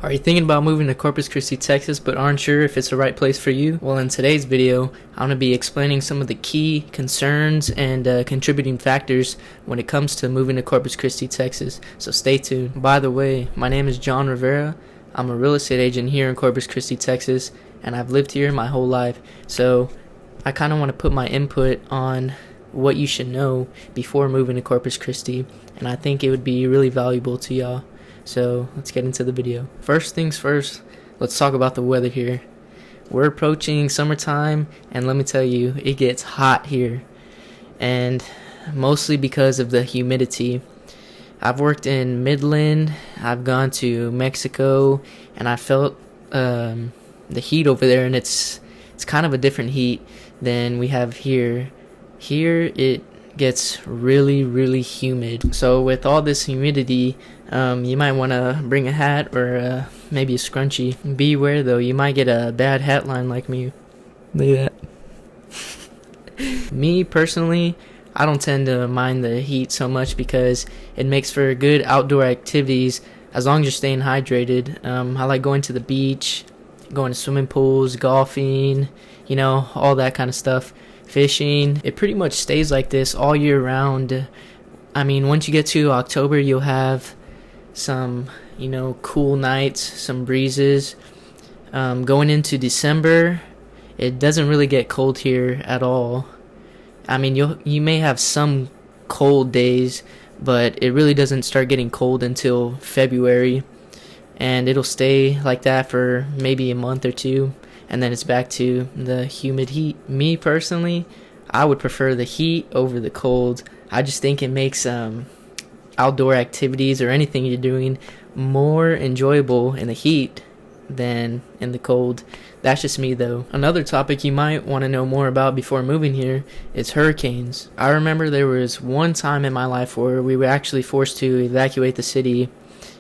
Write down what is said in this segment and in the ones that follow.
Are you thinking about moving to Corpus Christi, Texas, but aren't sure if it's the right place for you? Well, in today's video, I'm going to be explaining some of the key concerns and contributing factors when it comes to moving to Corpus Christi, Texas. So stay tuned. By the way, my name is John Rivera. I'm a real estate agent here in Corpus Christi, Texas, and I've lived here my whole life. So I kind of want to put my input on what you should know before moving to Corpus Christi, and I think it would be really valuable to y'all. So let's get into the video. First things first, let's talk about the weather here. We're approaching summertime, and let me tell you, it gets hot here, and mostly because of the humidity. I've worked in Midland, I've gone to Mexico, and I felt the heat over there, and it's kind of a different heat than we have here. Here it gets really humid. So with all this humidity, you might want to bring a hat or maybe a scrunchie. Beware though, you might get a bad hat line like me. Look at that. Me personally, I don't tend to mind the heat so much because it makes for good outdoor activities as long as you're staying hydrated. I like going to the beach, going to swimming pools, golfing, all that kind of stuff. Fishing. It pretty much stays like this all year round. I mean, once you get to October, you'll have some, cool nights, some breezes. Going into December, it doesn't really get cold here at all. I mean, you may have some cold days, but it really doesn't start getting cold until February, and it'll stay like that for maybe a month or two. And then it's back to the humid heat. Me personally, I would prefer the heat over the cold. I just think it makes outdoor activities or anything you're doing more enjoyable in the heat than in the cold. That's just me though. Another topic you might want to know more about before moving here is hurricanes. I remember there was one time in my life where we were actually forced to evacuate the city,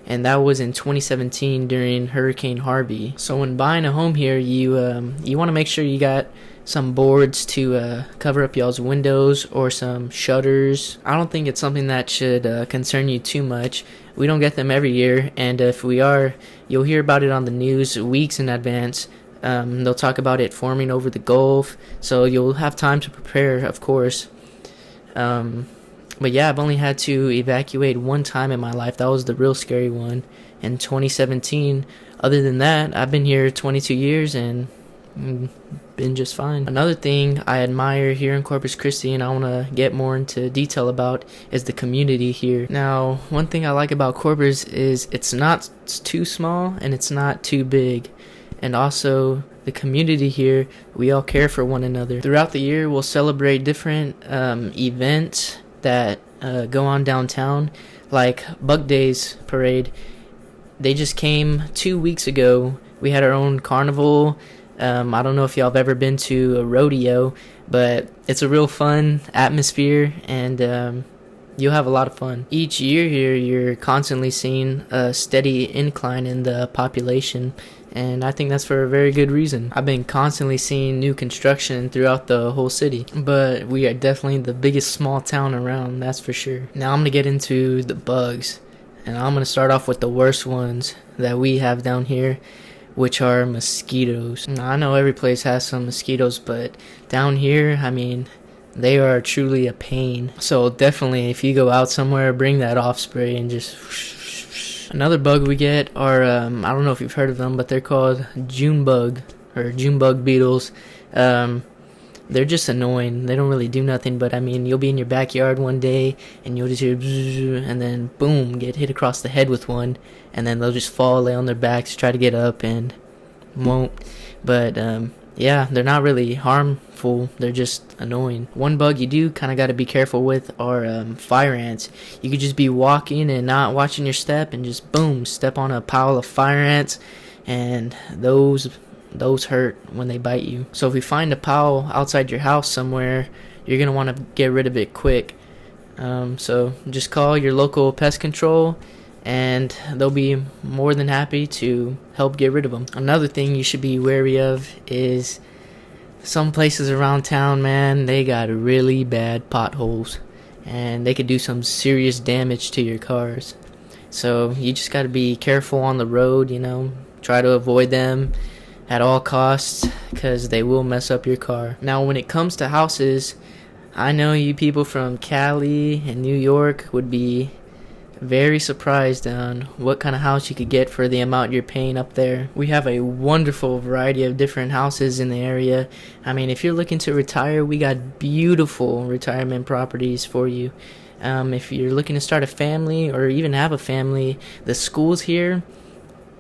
and that was in 2017 during Hurricane Harvey. So when buying a home here, you want to make sure you got some boards to cover up y'all's windows or some shutters. I don't think it's something that should concern you too much. We don't get them every year, and if we are, you'll hear about it on the news weeks in advance. They'll talk about it forming over the Gulf, so you'll have time to prepare, of course. But yeah, I've only had to evacuate one time in my life. That was the real scary one in 2017. Other than that, I've been here 22 years and been just fine. Another thing I admire here in Corpus Christi, and I want to get more into detail about, is the community here. Now, one thing I like about Corpus is it's not too small and it's not too big. And also, the community here, we all care for one another. Throughout the year, we'll celebrate different events that go on downtown, like Buck Days Parade. They just came 2 weeks ago. We had our own carnival. I don't know if y'all have ever been to a rodeo, but it's a real fun atmosphere, and you'll have a lot of fun. Each year here, you're constantly seeing a steady incline in the population, and I think that's for a very good reason. I've been constantly seeing new construction throughout the whole city, but we are definitely the biggest small town around, that's for sure. Now I'm going to get into the bugs, and I'm going to start off with the worst ones that we have down here, which are mosquitoes. Now, I know every place has some mosquitoes, but down here, I mean, they are truly a pain. So definitely, if you go out somewhere, bring that off spray and just Another bug we get are, I don't know if you've heard of them, but they're called June bug beetles. They're just annoying. They don't really do nothing, but I mean, you'll be in your backyard one day and you'll just hear bzzz, and then boom, get hit across the head with one, and then they'll just fall, lay on their backs, try to get up, and won't. But yeah, they're not really harmful. They're just annoying. One bug you do kind of got to be careful with are fire ants. You could just be walking and not watching your step and just boom, step on a pile of fire ants, and those hurt when they bite you. So if you find a pile outside your house somewhere, you're going to want to get rid of it quick. So just call your local pest control, and they'll be more than happy to help get rid of them. Another thing you should be wary of is some places around town, man, they got really bad potholes, and they could do some serious damage to your cars. So you just got to be careful on the road, try to avoid them at all costs because they will mess up your car. Now, when it comes to houses, I know you people from Cali and New York would be very surprised on what kind of house you could get for the amount you're paying up there. We have a wonderful variety of different houses in the area. I mean, if you're looking to retire, we got beautiful retirement properties for you. If you're looking to start a family or even have a family, the schools here,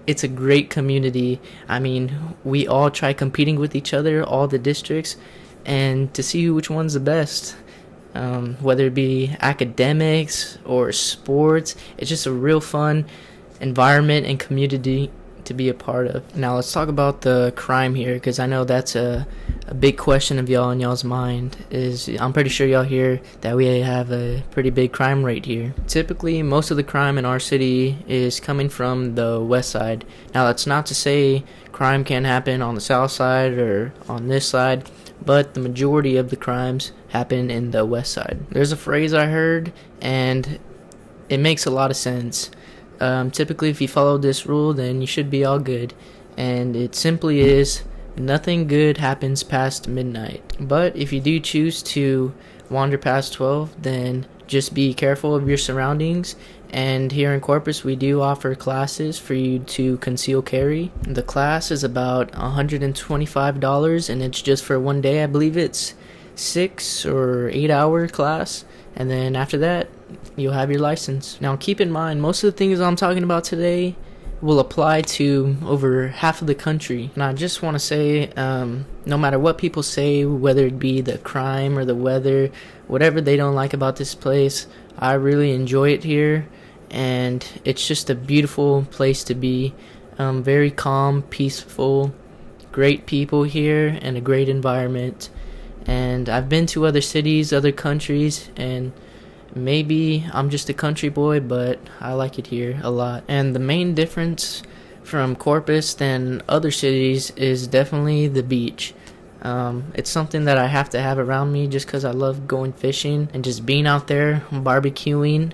it's a great community. I mean, we all try competing with each other, all the districts, and to see which one's the best. Whether it be academics or sports, it's just a real fun environment and community to be a part of. Now let's talk about the crime here, because I know that's a big question of y'all in y'all's mind. I'm pretty sure y'all hear that we have a pretty big crime rate here. Typically, most of the crime in our city is coming from the west side. Now that's not to say crime can't happen on the south side or on this side, but the majority of the crimes happen in the west side. There's a phrase I heard, and it makes a lot of sense. Typically, if you follow this rule, then you should be all good. And it simply is, nothing good happens past midnight. But if you do choose to wander past 12, then just be careful of your surroundings. And here in Corpus, we do offer classes for you to conceal carry. The class is about $125, and it's just for one day. I believe it's 6 or 8 hour class, and then after that you'll have your license. Now keep in mind, most of the things I'm talking about today will apply to over half of the country. And I just want to say, no matter what people say, whether it be the crime or the weather, whatever they don't like about this place, I really enjoy it here, and it's just a beautiful place to be. Very calm, peaceful, great people here, and a great environment. And I've been to other cities, other countries, and maybe I'm just a country boy, but I like it here a lot. And the main difference from Corpus than other cities is definitely the beach. It's something that I have to have around me just because I love going fishing and just being out there barbecuing.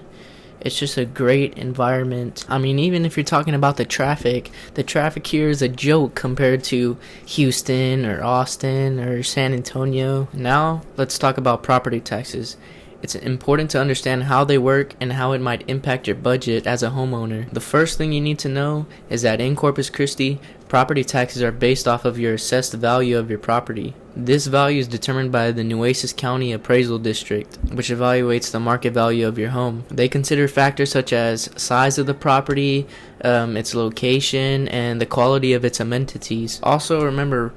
It's just a great environment. I mean, even if you're talking about the traffic here is a joke compared to Houston or Austin or San Antonio. Now, let's talk about property taxes. It's important to understand how they work and how it might impact your budget as a homeowner. The first thing you need to know is that in Corpus Christi, property taxes are based off of your assessed value of your property. This value is determined by the Nueces County Appraisal District, which evaluates the market value of your home. They consider factors such as size of the property, its location, and the quality of its amenities. Also, remember,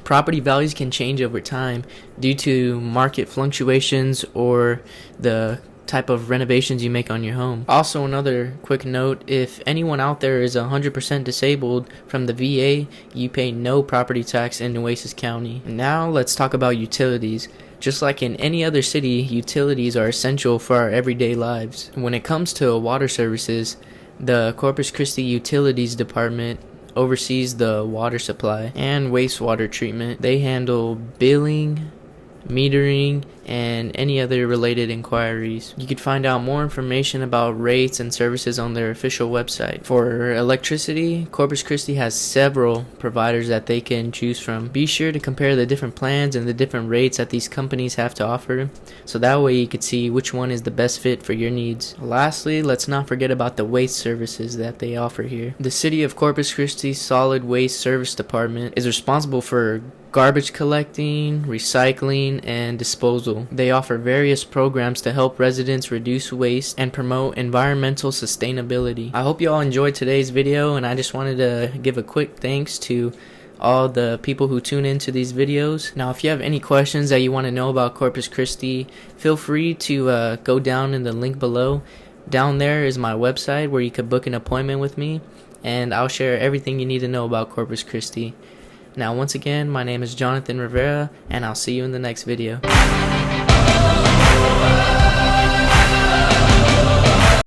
property values can change over time due to market fluctuations or the type of renovations you make on your home. Also, another quick note, if anyone out there is 100% disabled from the VA, you pay no property tax in Nueces County. Now let's talk about utilities. Just like in any other city, utilities are essential for our everyday lives. When it comes to water services, the Corpus Christi Utilities Department oversees the water supply and wastewater treatment. They handle billing, metering, and any other related inquiries. You could find out more information about rates and services on their official website. For electricity, Corpus Christi has several providers that they can choose from. Be sure to compare the different plans and the different rates that these companies have to offer, so that way you could see which one is the best fit for your needs. Lastly, let's not forget about the waste services that they offer here. The City of Corpus Christi Solid Waste Service Department is responsible for garbage collecting, recycling, and disposal. They offer various programs to help residents reduce waste and promote environmental sustainability. I hope you all enjoyed today's video, and I just wanted to give a quick thanks to all the people who tune into these videos. Now, if you have any questions that you want to know about Corpus Christi, feel free to go down in the link below. Down there is my website where you could book an appointment with me, and I'll share everything you need to know about Corpus Christi. Now, once again, my name is Jonathan Rivera, and I'll see you in the next video.